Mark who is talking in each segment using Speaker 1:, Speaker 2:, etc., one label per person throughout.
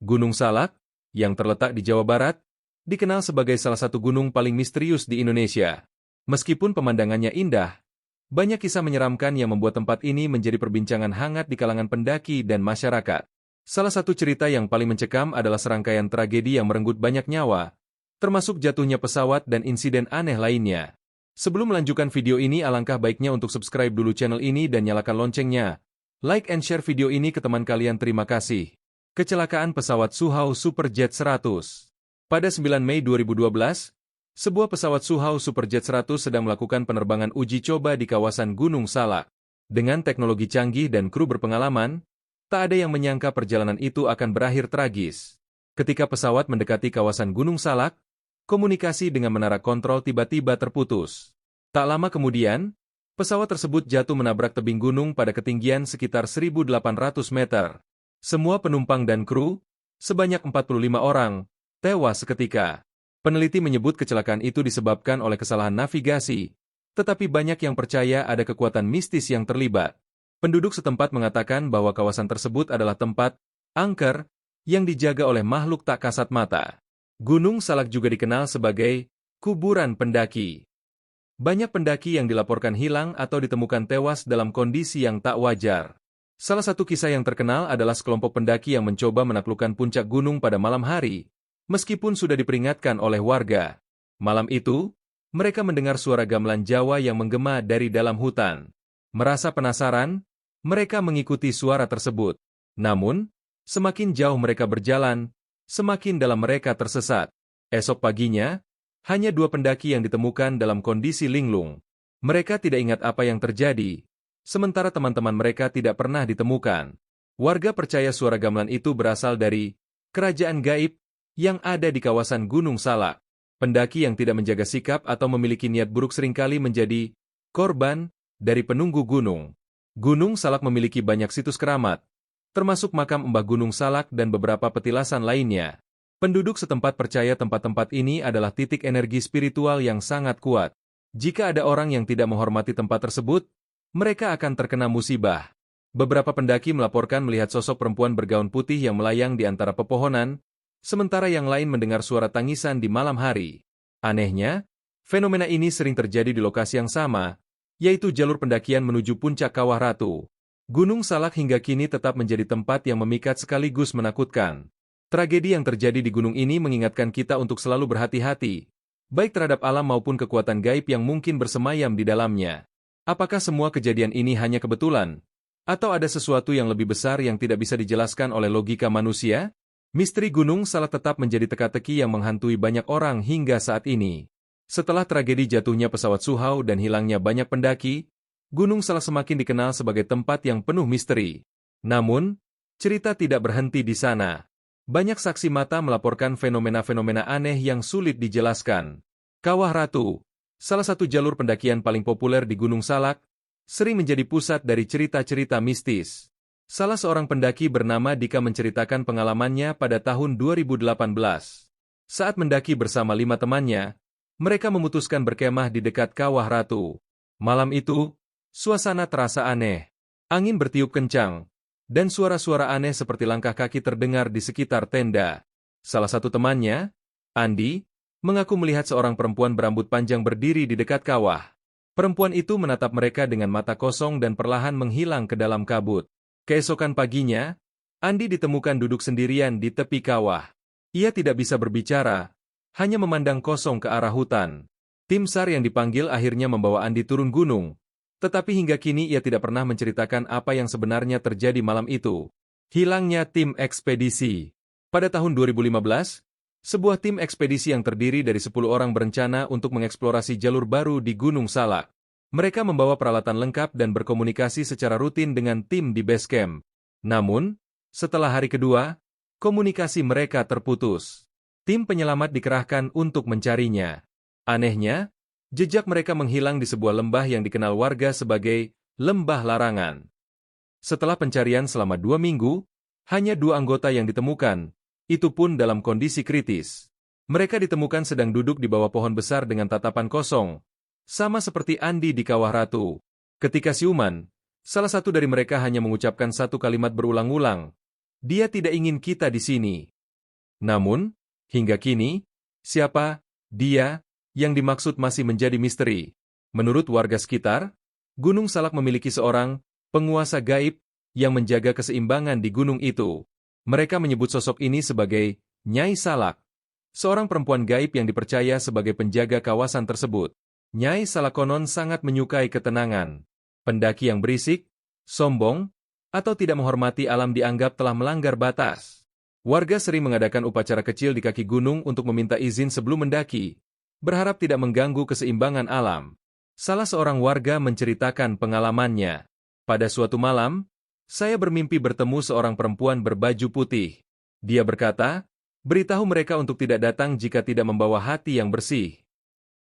Speaker 1: Gunung Salak, yang terletak di Jawa Barat, dikenal sebagai salah satu gunung paling misterius di Indonesia. Meskipun pemandangannya indah, banyak kisah menyeramkan yang membuat tempat ini menjadi perbincangan hangat di kalangan pendaki dan masyarakat. Salah satu cerita yang paling mencekam adalah serangkaian tragedi yang merenggut banyak nyawa, termasuk jatuhnya pesawat dan insiden aneh lainnya. Sebelum melanjutkan video ini, alangkah baiknya untuk subscribe dulu channel ini dan nyalakan loncengnya. Like and share video ini ke teman kalian, terima kasih. Kecelakaan pesawat Suhao Superjet 100. Pada 9 Mei 2012, sebuah pesawat Suhao Superjet 100 sedang melakukan penerbangan uji coba di kawasan Gunung Salak. Dengan teknologi canggih dan kru berpengalaman, tak ada yang menyangka perjalanan itu akan berakhir tragis. Ketika pesawat mendekati kawasan Gunung Salak, komunikasi dengan menara kontrol tiba-tiba terputus. Tak lama kemudian, pesawat tersebut jatuh menabrak tebing gunung pada ketinggian sekitar 1.800 meter. Semua penumpang dan kru, sebanyak 45 orang, tewas seketika. Peneliti menyebut kecelakaan itu disebabkan oleh kesalahan navigasi, tetapi banyak yang percaya ada kekuatan mistis yang terlibat. Penduduk setempat mengatakan bahwa kawasan tersebut adalah tempat angker yang dijaga oleh makhluk tak kasat mata. Gunung Salak juga dikenal sebagai kuburan pendaki. Banyak pendaki yang dilaporkan hilang atau ditemukan tewas dalam kondisi yang tak wajar. Salah satu kisah yang terkenal adalah sekelompok pendaki yang mencoba menaklukkan puncak gunung pada malam hari, meskipun sudah diperingatkan oleh warga. Malam itu, mereka mendengar suara gamelan Jawa yang menggema dari dalam hutan. Merasa penasaran, mereka mengikuti suara tersebut. Namun, semakin jauh mereka berjalan, semakin dalam mereka tersesat. Esok paginya, hanya 2 pendaki yang ditemukan dalam kondisi linglung. Mereka tidak ingat apa yang terjadi, sementara teman-teman mereka tidak pernah ditemukan. Warga percaya suara gamelan itu berasal dari kerajaan gaib yang ada di kawasan Gunung Salak. Pendaki yang tidak menjaga sikap atau memiliki niat buruk seringkali menjadi korban dari penunggu gunung. Gunung Salak memiliki banyak situs keramat, termasuk makam Mbah Gunung Salak dan beberapa petilasan lainnya. Penduduk setempat percaya tempat-tempat ini adalah titik energi spiritual yang sangat kuat. Jika ada orang yang tidak menghormati tempat tersebut, mereka akan terkena musibah. Beberapa pendaki melaporkan melihat sosok perempuan bergaun putih yang melayang di antara pepohonan, sementara yang lain mendengar suara tangisan di malam hari. Anehnya, fenomena ini sering terjadi di lokasi yang sama, yaitu jalur pendakian menuju puncak Kawah Ratu. Gunung Salak hingga kini tetap menjadi tempat yang memikat sekaligus menakutkan. Tragedi yang terjadi di gunung ini mengingatkan kita untuk selalu berhati-hati, baik terhadap alam maupun kekuatan gaib yang mungkin bersemayam di dalamnya. Apakah semua kejadian ini hanya kebetulan? Atau ada sesuatu yang lebih besar yang tidak bisa dijelaskan oleh logika manusia? Misteri Gunung Salak tetap menjadi teka-teki yang menghantui banyak orang hingga saat ini. Setelah tragedi jatuhnya pesawat Suhao dan hilangnya banyak pendaki, Gunung Salak semakin dikenal sebagai tempat yang penuh misteri. Namun, cerita tidak berhenti di sana. Banyak saksi mata melaporkan fenomena-fenomena aneh yang sulit dijelaskan. Kawah Ratu, salah satu jalur pendakian paling populer di Gunung Salak, sering menjadi pusat dari cerita-cerita mistis. Salah seorang pendaki bernama Dika menceritakan pengalamannya pada tahun 2018. Saat mendaki bersama 5 temannya, mereka memutuskan berkemah di dekat Kawah Ratu. Malam itu, suasana terasa aneh. Angin bertiup kencang, dan suara-suara aneh seperti langkah kaki terdengar di sekitar tenda. Salah satu temannya, Andi, mengaku melihat seorang perempuan berambut panjang berdiri di dekat kawah. Perempuan itu menatap mereka dengan mata kosong dan perlahan menghilang ke dalam kabut. Keesokan paginya, Andi ditemukan duduk sendirian di tepi kawah. Ia tidak bisa berbicara, hanya memandang kosong ke arah hutan. Tim SAR yang dipanggil akhirnya membawa Andi turun gunung. Tetapi hingga kini ia tidak pernah menceritakan apa yang sebenarnya terjadi malam itu. Hilangnya tim ekspedisi. Pada tahun 2015, sebuah tim ekspedisi yang terdiri dari 10 orang berencana untuk mengeksplorasi jalur baru di Gunung Salak. Mereka membawa peralatan lengkap dan berkomunikasi secara rutin dengan tim di base camp. Namun, setelah hari kedua, komunikasi mereka terputus. Tim penyelamat dikerahkan untuk mencarinya. Anehnya, jejak mereka menghilang di sebuah lembah yang dikenal warga sebagai Lembah Larangan. Setelah pencarian selama 2 minggu, hanya 2 anggota yang ditemukan, itu pun dalam kondisi kritis. Mereka ditemukan sedang duduk di bawah pohon besar dengan tatapan kosong, sama seperti Andi di Kawah Ratu. Ketika siuman, salah satu dari mereka hanya mengucapkan satu kalimat berulang-ulang, Dia tidak ingin kita di sini. Namun, hingga kini, siapa dia yang dimaksud masih menjadi misteri. Menurut warga sekitar, Gunung Salak memiliki seorang penguasa gaib yang menjaga keseimbangan di gunung itu. Mereka menyebut sosok ini sebagai Nyai Salak, seorang perempuan gaib yang dipercaya sebagai penjaga kawasan tersebut. Nyai Salak konon sangat menyukai ketenangan. Pendaki yang berisik, sombong, atau tidak menghormati alam dianggap telah melanggar batas. Warga sering mengadakan upacara kecil di kaki gunung untuk meminta izin sebelum mendaki, berharap tidak mengganggu keseimbangan alam. Salah seorang warga menceritakan pengalamannya. Pada suatu malam, saya bermimpi bertemu seorang perempuan berbaju putih. Dia berkata, beritahu mereka untuk tidak datang jika tidak membawa hati yang bersih.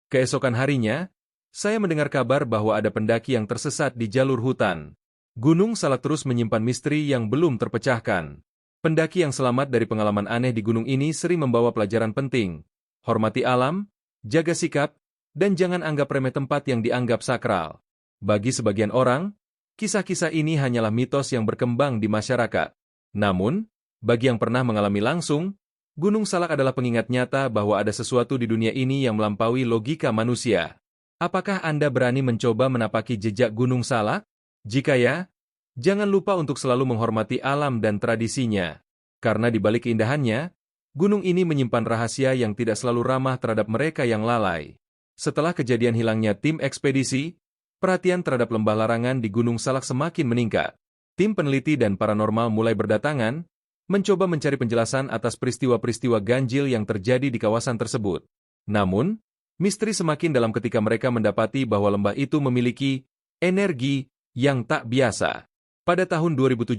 Speaker 1: Keesokan harinya, saya mendengar kabar bahwa ada pendaki yang tersesat di jalur hutan. Gunung Salak terus menyimpan misteri yang belum terpecahkan. Pendaki yang selamat dari pengalaman aneh di gunung ini sering membawa pelajaran penting. Hormati alam, jaga sikap, dan jangan anggap remeh tempat yang dianggap sakral. Bagi sebagian orang, kisah-kisah ini hanyalah mitos yang berkembang di masyarakat. Namun, bagi yang pernah mengalami langsung, Gunung Salak adalah pengingat nyata bahwa ada sesuatu di dunia ini yang melampaui logika manusia. Apakah Anda berani mencoba menapaki jejak Gunung Salak? Jika ya, jangan lupa untuk selalu menghormati alam dan tradisinya. Karena di balik keindahannya, gunung ini menyimpan rahasia yang tidak selalu ramah terhadap mereka yang lalai. Setelah kejadian hilangnya tim ekspedisi, perhatian terhadap lembah larangan di Gunung Salak semakin meningkat. Tim peneliti dan paranormal mulai berdatangan, mencoba mencari penjelasan atas peristiwa-peristiwa ganjil yang terjadi di kawasan tersebut. Namun, misteri semakin dalam ketika mereka mendapati bahwa lembah itu memiliki energi yang tak biasa. Pada tahun 2017,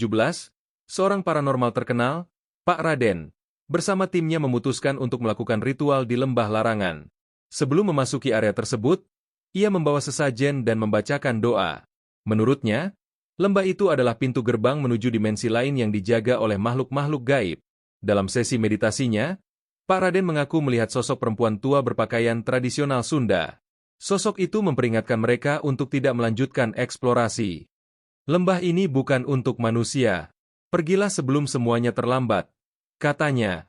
Speaker 1: seorang paranormal terkenal, Pak Raden, bersama timnya memutuskan untuk melakukan ritual di lembah larangan. Sebelum memasuki area tersebut, ia membawa sesajen dan membacakan doa. Menurutnya, lembah itu adalah pintu gerbang menuju dimensi lain yang dijaga oleh makhluk-makhluk gaib. Dalam sesi meditasinya, Pak Raden mengaku melihat sosok perempuan tua berpakaian tradisional Sunda. Sosok itu memperingatkan mereka untuk tidak melanjutkan eksplorasi. Lembah ini bukan untuk manusia. Pergilah sebelum semuanya terlambat, katanya.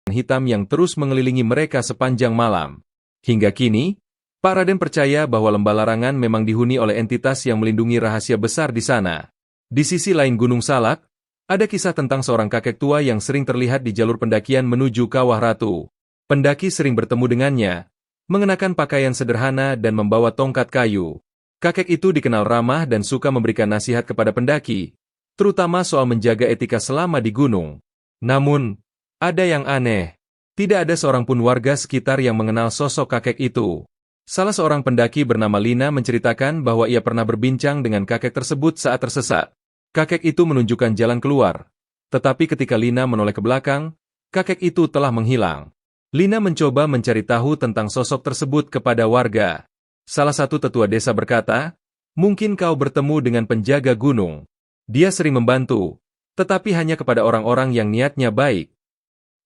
Speaker 1: Hitam yang terus mengelilingi mereka sepanjang malam. Hingga kini, Pak Raden percaya bahwa lembah larangan memang dihuni oleh entitas yang melindungi rahasia besar di sana. Di sisi lain Gunung Salak, ada kisah tentang seorang kakek tua yang sering terlihat di jalur pendakian menuju Kawah Ratu. Pendaki sering bertemu dengannya, mengenakan pakaian sederhana dan membawa tongkat kayu. Kakek itu dikenal ramah dan suka memberikan nasihat kepada pendaki, terutama soal menjaga etika selama di gunung. Namun, ada yang aneh. Tidak ada seorang pun warga sekitar yang mengenal sosok kakek itu. Salah seorang pendaki bernama Lina menceritakan bahwa ia pernah berbincang dengan kakek tersebut saat tersesat. Kakek itu menunjukkan jalan keluar. Tetapi ketika Lina menoleh ke belakang, kakek itu telah menghilang. Lina mencoba mencari tahu tentang sosok tersebut kepada warga. Salah satu tetua desa berkata, "Mungkin kau bertemu dengan penjaga gunung. Dia sering membantu, tetapi hanya kepada orang-orang yang niatnya baik."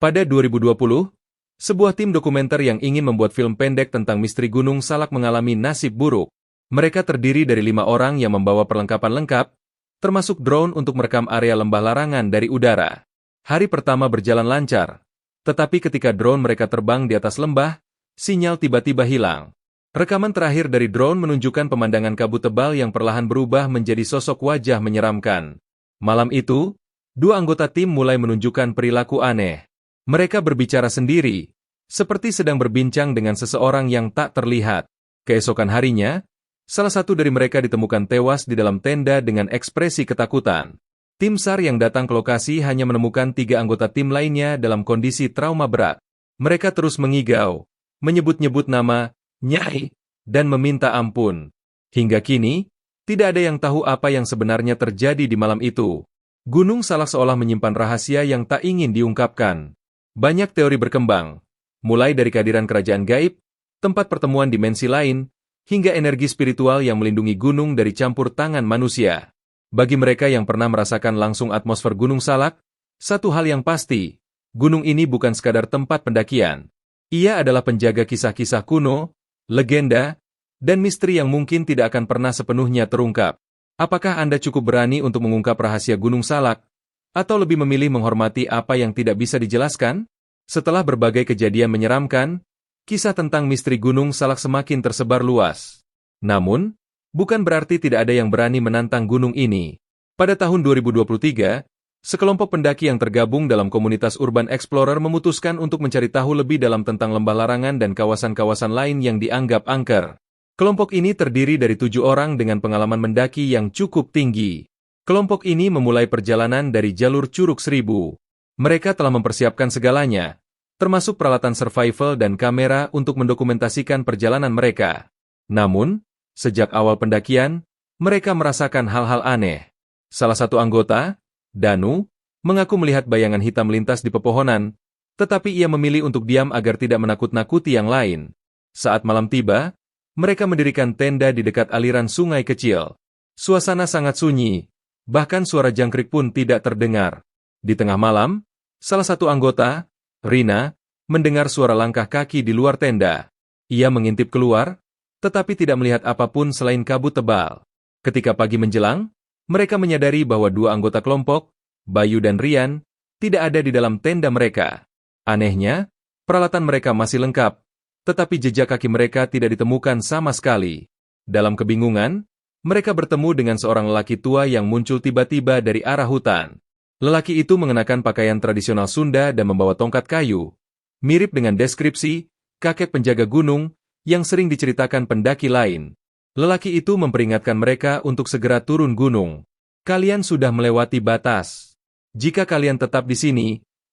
Speaker 1: Pada 2020, sebuah tim dokumenter yang ingin membuat film pendek tentang misteri Gunung Salak mengalami nasib buruk. Mereka terdiri dari 5 orang yang membawa perlengkapan lengkap, termasuk drone untuk merekam area lembah larangan dari udara. Hari pertama berjalan lancar, tetapi ketika drone mereka terbang di atas lembah, sinyal tiba-tiba hilang. Rekaman terakhir dari drone menunjukkan pemandangan kabut tebal yang perlahan berubah menjadi sosok wajah menyeramkan. Malam itu, 2 anggota tim mulai menunjukkan perilaku aneh. Mereka berbicara sendiri, seperti sedang berbincang dengan seseorang yang tak terlihat. Keesokan harinya, salah satu dari mereka ditemukan tewas di dalam tenda dengan ekspresi ketakutan. Tim SAR yang datang ke lokasi hanya menemukan 3 anggota tim lainnya dalam kondisi trauma berat. Mereka terus mengigau, menyebut-nyebut nama Nyai, dan meminta ampun. Hingga kini, tidak ada yang tahu apa yang sebenarnya terjadi di malam itu. Gunung Salak seolah menyimpan rahasia yang tak ingin diungkapkan. Banyak teori berkembang, mulai dari kehadiran kerajaan gaib, tempat pertemuan dimensi lain, hingga energi spiritual yang melindungi gunung dari campur tangan manusia. Bagi mereka yang pernah merasakan langsung atmosfer Gunung Salak, satu hal yang pasti, gunung ini bukan sekadar tempat pendakian. Ia adalah penjaga kisah-kisah kuno, legenda, dan misteri yang mungkin tidak akan pernah sepenuhnya terungkap. Apakah Anda cukup berani untuk mengungkap rahasia Gunung Salak, atau lebih memilih menghormati apa yang tidak bisa dijelaskan? Setelah berbagai kejadian menyeramkan, kisah tentang misteri Gunung Salak semakin tersebar luas. Namun, bukan berarti tidak ada yang berani menantang gunung ini. Pada tahun 2023, sekelompok pendaki yang tergabung dalam komunitas Urban Explorer memutuskan untuk mencari tahu lebih dalam tentang lembah larangan dan kawasan-kawasan lain yang dianggap angker. Kelompok ini terdiri dari 7 orang dengan pengalaman mendaki yang cukup tinggi. Kelompok ini memulai perjalanan dari jalur Curug Seribu. Mereka telah mempersiapkan segalanya, termasuk peralatan survival dan kamera untuk mendokumentasikan perjalanan mereka. Namun, sejak awal pendakian, mereka merasakan hal-hal aneh. Salah satu anggota, Danu, mengaku melihat bayangan hitam melintas di pepohonan, tetapi ia memilih untuk diam agar tidak menakut-nakuti yang lain. Saat malam tiba, mereka mendirikan tenda di dekat aliran sungai kecil. Suasana sangat sunyi, bahkan suara jangkrik pun tidak terdengar. Di tengah malam, salah satu anggota, Rina, mendengar suara langkah kaki di luar tenda. Ia mengintip keluar, tetapi tidak melihat apapun selain kabut tebal. Ketika pagi menjelang, mereka menyadari bahwa 2 anggota kelompok, Bayu dan Rian, tidak ada di dalam tenda mereka. Anehnya, peralatan mereka masih lengkap, tetapi jejak kaki mereka tidak ditemukan sama sekali. Dalam kebingungan, mereka bertemu dengan seorang lelaki tua yang muncul tiba-tiba dari arah hutan. Lelaki itu mengenakan pakaian tradisional Sunda dan membawa tongkat kayu, mirip dengan deskripsi kakek penjaga gunung yang sering diceritakan pendaki lain. Lelaki itu memperingatkan mereka untuk segera turun gunung. Kalian sudah melewati batas. Jika kalian tetap di sini,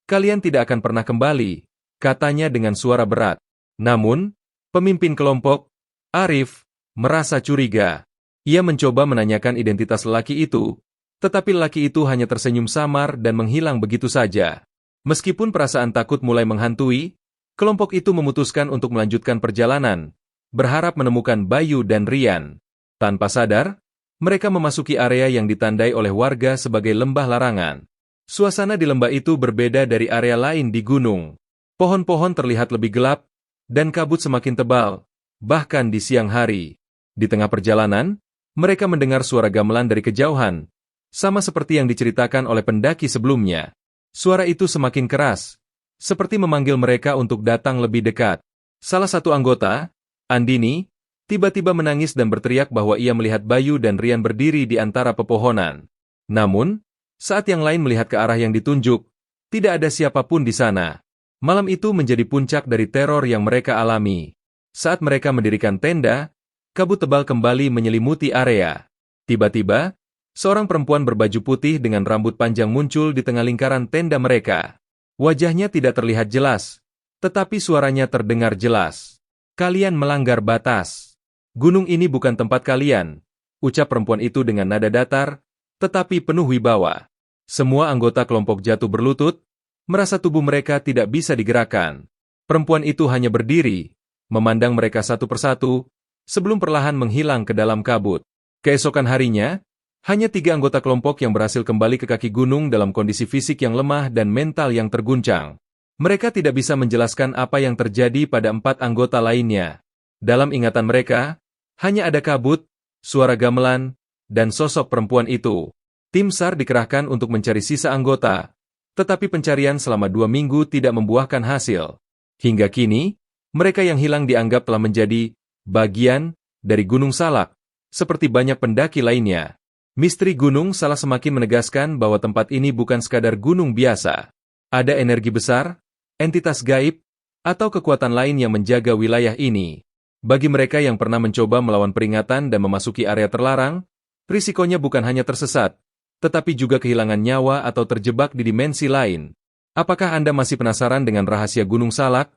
Speaker 1: kalian tidak akan pernah kembali, katanya dengan suara berat. Namun, pemimpin kelompok, Arif, merasa curiga. Ia mencoba menanyakan identitas lelaki itu, tetapi lelaki itu hanya tersenyum samar dan menghilang begitu saja. Meskipun perasaan takut mulai menghantui, kelompok itu memutuskan untuk melanjutkan perjalanan, berharap menemukan Bayu dan Rian. Tanpa sadar, mereka memasuki area yang ditandai oleh warga sebagai lembah larangan. Suasana di lembah itu berbeda dari area lain di gunung. Pohon-pohon terlihat lebih gelap, dan kabut semakin tebal, bahkan di siang hari. Di tengah perjalanan, mereka mendengar suara gamelan dari kejauhan, sama seperti yang diceritakan oleh pendaki sebelumnya. Suara itu semakin keras, seperti memanggil mereka untuk datang lebih dekat. Salah satu anggota, Andini, tiba-tiba menangis dan berteriak bahwa ia melihat Bayu dan Rian berdiri di antara pepohonan. Namun, saat yang lain melihat ke arah yang ditunjuk, tidak ada siapapun di sana. Malam itu menjadi puncak dari teror yang mereka alami. Saat mereka mendirikan tenda, kabut tebal kembali menyelimuti area. Tiba-tiba, seorang perempuan berbaju putih dengan rambut panjang muncul di tengah lingkaran tenda mereka. Wajahnya tidak terlihat jelas, tetapi suaranya terdengar jelas. Kalian melanggar batas. Gunung ini bukan tempat kalian, ucap perempuan itu dengan nada datar, tetapi penuh wibawa. Semua anggota kelompok jatuh berlutut, merasa tubuh mereka tidak bisa digerakkan. Perempuan itu hanya berdiri, memandang mereka satu persatu, sebelum perlahan menghilang ke dalam kabut. Keesokan harinya, hanya 3 anggota kelompok yang berhasil kembali ke kaki gunung dalam kondisi fisik yang lemah dan mental yang terguncang. Mereka tidak bisa menjelaskan apa yang terjadi pada 4 anggota lainnya. Dalam ingatan mereka, hanya ada kabut, suara gamelan, dan sosok perempuan itu. Tim SAR dikerahkan untuk mencari sisa anggota, tetapi pencarian selama 2 minggu tidak membuahkan hasil. Hingga kini, mereka yang hilang dianggap telah menjadi bagian dari Gunung Salak, seperti banyak pendaki lainnya. Misteri Gunung Salak semakin menegaskan bahwa tempat ini bukan sekadar gunung biasa. Ada energi besar, entitas gaib, atau kekuatan lain yang menjaga wilayah ini. Bagi mereka yang pernah mencoba melawan peringatan dan memasuki area terlarang, risikonya bukan hanya tersesat, tetapi juga kehilangan nyawa atau terjebak di dimensi lain. Apakah Anda masih penasaran dengan rahasia Gunung Salak?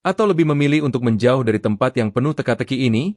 Speaker 1: Atau lebih memilih untuk menjauh dari tempat yang penuh teka-teki ini?